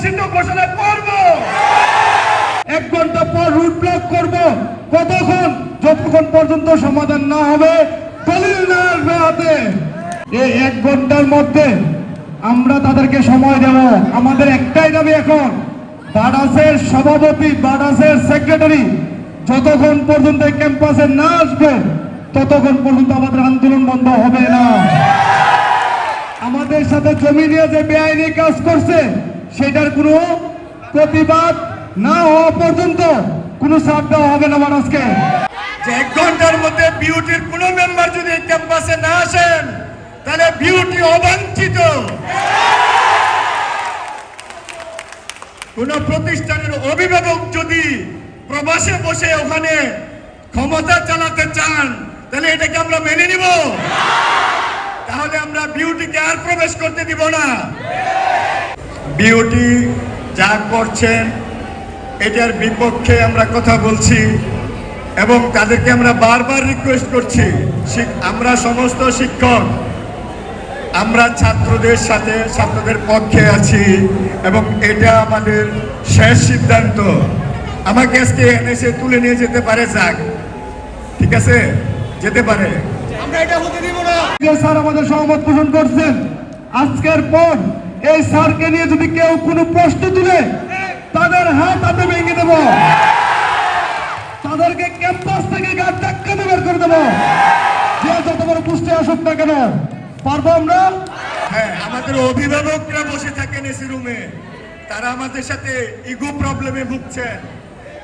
অবাঞ্ছিত ঘোষণা করব। 1 ঘন্টা পর রুট ব্লক করব। কতক্ষণ? যতক্ষণ পর্যন্ত সমাধান না হবে, দলিল না আসবে হাতে। এই 1 ঘন্টার মধ্যে আমরা তাদেরকে সময় দেব। আমাদের একটাই দাবি এখন, বাডাসের সভাপতি, বাডাসের সেক্রেটারি যতক্ষণ পর্যন্ত ক্যাম্পাসে না আসবে ততক্ষণ পর্যন্ত আমাদের আন্দোলন বন্ধ হবে না। আমাদের সাথে জমি নিয়ে যে বেআইনি কাজ করছে সেটার কোনো প্রতিবাদ না হওয়া পর্যন্ত কোনো ছাড় দেওয়া হবে না বাডাসকে। 1 ঘন্টার মধ্যে বিউটির কোনো মেম্বার যদি ক্যাম্পাসে না আসেন তাহলে বিউটি অবাঞ্ছিত। কোন প্রতিষ্ঠানের অভিভাবক যদি প্রবাসে বসে ওখানে ক্ষমতা চালাতে চান তাহলে এটাকে আমরা মেনে নিব? তাহলে আমরা বিউটিকে আর প্রবেশ করতে দিব না। বিউটি যা করছেন এটার বিপক্ষে আমরা কথা বলছি এবং তাদেরকে আমরা বারবার রিকোয়েস্ট করছি, আমরা সমস্ত শিক্ষক আমরা ছাত্রদের সাথে, ছাত্রদের পক্ষে আছি এবং এটা আমাদের শেষ সিদ্ধান্ত। আমাকে আজকে এনএসএ তুলে নিয়ে যেতে পারে, যাক, ঠিক আছে, যেতে পারে, আমরা এটা হতে দিব না। স্যার আমাদের সহমত পোষণ করছেন। আজকের পর এই স্যারকে নিয়ে যদি কেউ কোনো প্রশ্ন তুলে তাদের হাত হাতে ভেঙে দেব, তাদেরকে ক্যাম্পাস থেকে গাড় ধাক্কা দিয়ে বের করে দেবো। যে যত বড় পুষ্টে আসুক না কেন, পারবো আমরা। হ্যাঁ, আমাদের অভিভাবকরা বসে থাকেন এসি রুমে, তারা আমাদের সাথে ইগো প্রবলেমে ভুগছেন।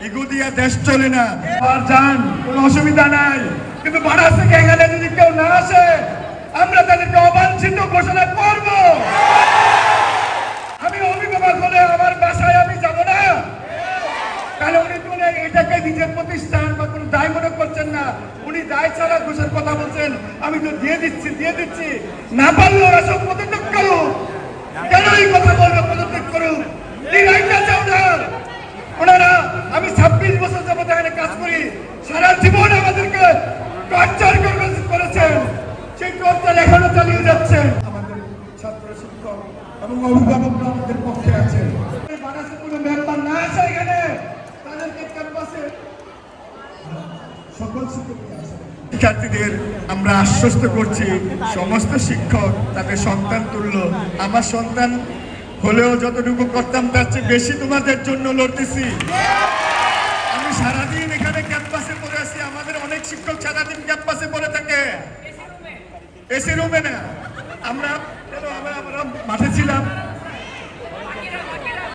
ইগো দিয়া দেশ চলে না। আর যান, কোনো অসুবিধা নাই, কিন্তু বাড়াস থেকে এখানে যদি কেউ না আসে আমরা তাদেরকে অবাঞ্ছিত ঘোষণা করব। আমি অভিভাবক হলে আমার বাসায় আমি যাব না, কারণ উনি তো এটাকে নিজের প্রতিষ্ঠান বা কোনো দায় মনে করছেন না, উনি দায় ছাড়া ঘুষের কথা বলছেন। আমি তো দিয়ে দিচ্ছি, না পারলে ওরা সব পদত্যাগ করুক। কেন এই কথা বলবে পদত্যাগ করুক? এই রাইটটা চাও না ওনারা। আমি 26 বছর যাবত এখানে কাজ করি, সারা জীবন আমাদেরকে টর্চার করেছেন, সেই টর্চার এখনো চালিয়ে যাচ্ছেন। আমাদের ছাত্র শিক্ষক এবং অভিভাবকরা আমাদের পক্ষে আছেন। বাড়াসে কোনো মেম্বার না আসে এখানে তাদেরকে ক্যাম্পাসে সকল শিক্ষার্থীদের আমরা আশ্বস্ত করছি, সমস্ত শিক্ষক তাদের সন্তান তুল্য। আমার সন্তান হলেও যতটুকু করতাম তার চেয়ে বেশি তোমাদের জন্য লড়তেছি। আমি সারাদিন এখানে ক্যাম্পাসে পড়ে আছি, আমাদের অনেক শিক্ষক সারাদিন ক্যাম্পাসে পড়ে থাকে, এসি রুমে না। আমরা মাঠে ছিলাম,